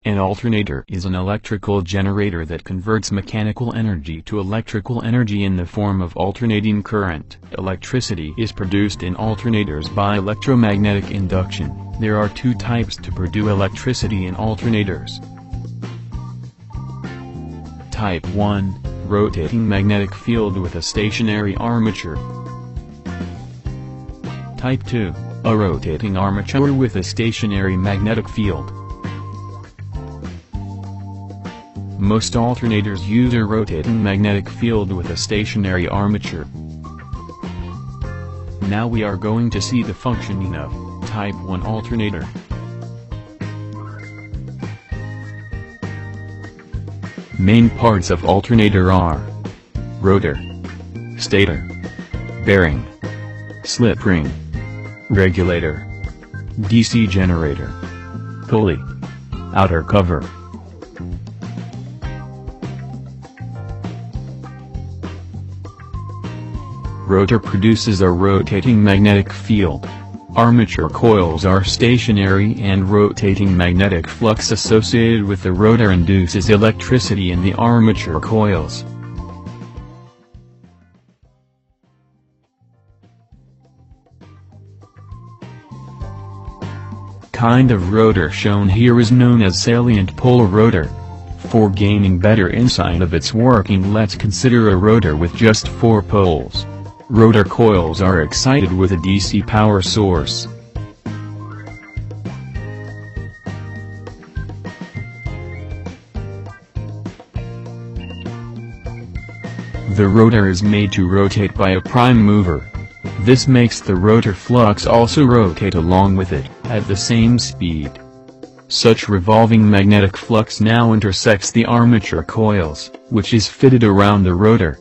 An alternator is an electrical generator that converts mechanical energy to electrical energy in the form of alternating current. Electricity is produced in alternators by electromagnetic induction. There are two types to produce electricity in alternators. Type 1, rotating magnetic field with a stationary armature. Type 2, a rotating armature with a stationary magnetic field. Most alternators use a rotating magnetic field with a stationary armature. Now we are going to see the functioning of Type 1 alternator. Main parts of alternator are rotor, stator, bearing, slip ring, regulator, DC generator, pulley, outer cover. Rotor produces a rotating magnetic field. Armature coils are stationary and rotating magnetic flux associated with the rotor induces electricity in the armature coils. Kind of rotor shown here is known as salient pole rotor. For gaining better insight of its working, let's consider a rotor with just 4 poles. Rotor coils are excited with a DC power source. The rotor is made to rotate by a prime mover. This makes the rotor flux also rotate along with it, at the same speed. Such revolving magnetic flux now intersects the armature coils, which is fitted around the rotor.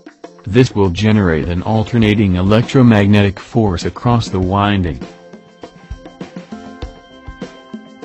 This will generate an alternating electromagnetic force across the winding.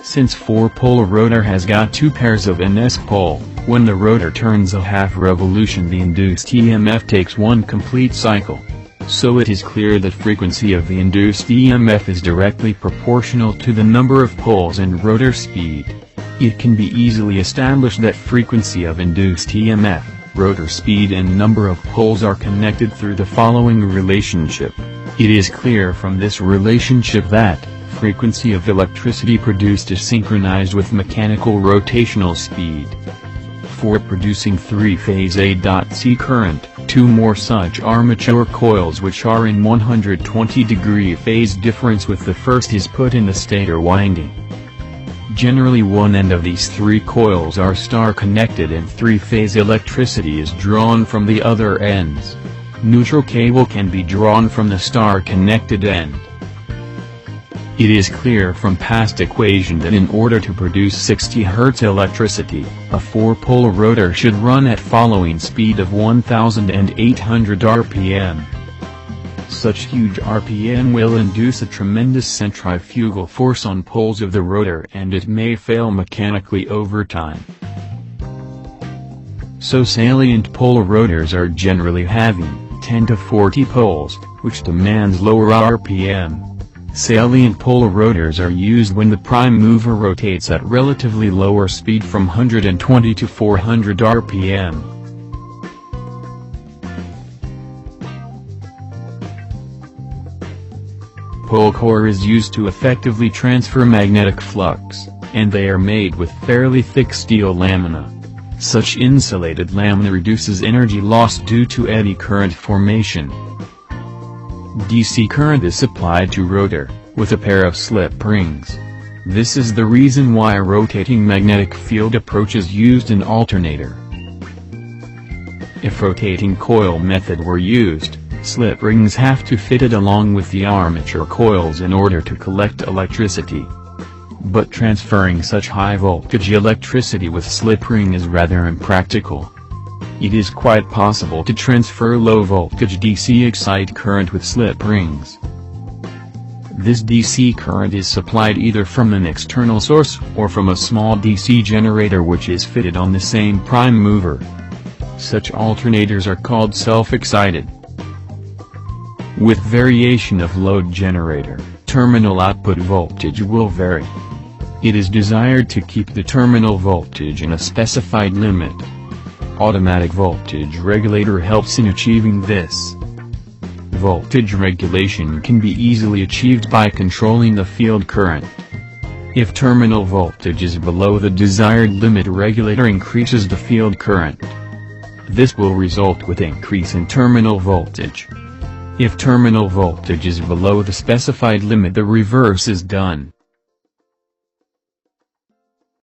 Since 4-pole rotor has got 2 pairs of NS pole, when the rotor turns a half revolution the induced EMF takes 1 complete cycle. So it is clear that frequency of the induced EMF is directly proportional to the number of poles and rotor speed. It can be easily established that frequency of induced EMF, rotor speed and number of poles are connected through the following relationship. It is clear from this relationship that frequency of electricity produced is synchronized with mechanical rotational speed. For producing 3-phase A.C current, 2 more such armature coils which are in 120-degree phase difference with the first is put in the stator winding. Generally one end of these 3 coils are star connected and 3-phase electricity is drawn from the other ends. Neutral cable can be drawn from the star connected end. It is clear from past equation that in order to produce 60 Hz electricity, a 4-pole rotor should run at following speed of 1800 RPM. Such huge RPM will induce a tremendous centrifugal force on poles of the rotor and it may fail mechanically over time. So salient pole rotors are generally having 10 to 40 poles, which demands lower RPM. Salient pole rotors are used when the prime mover rotates at relatively lower speed from 120 to 400 RPM. Pole core is used to effectively transfer magnetic flux, and they are made with fairly thick steel lamina. Such insulated lamina reduces energy loss due to eddy current formation. DC current is supplied to rotor, with a pair of slip rings. This is the reason why a rotating magnetic field approach is used in alternator. If rotating coil method were used, slip rings have to fit it along with the armature coils in order to collect electricity. But transferring such high voltage electricity with slip ring is rather impractical. It is quite possible to transfer low voltage DC excite current with slip rings. This DC current is supplied either from an external source or from a small DC generator which is fitted on the same prime mover. Such alternators are called self-excited. With variation of load generator, terminal output voltage will vary. It is desired to keep the terminal voltage in a specified limit. Automatic voltage regulator helps in achieving this. Voltage regulation can be easily achieved by controlling the field current. If terminal voltage is below the desired limit, regulator increases the field current. This will result with increase in terminal voltage. If terminal voltage is below the specified limit, the reverse is done.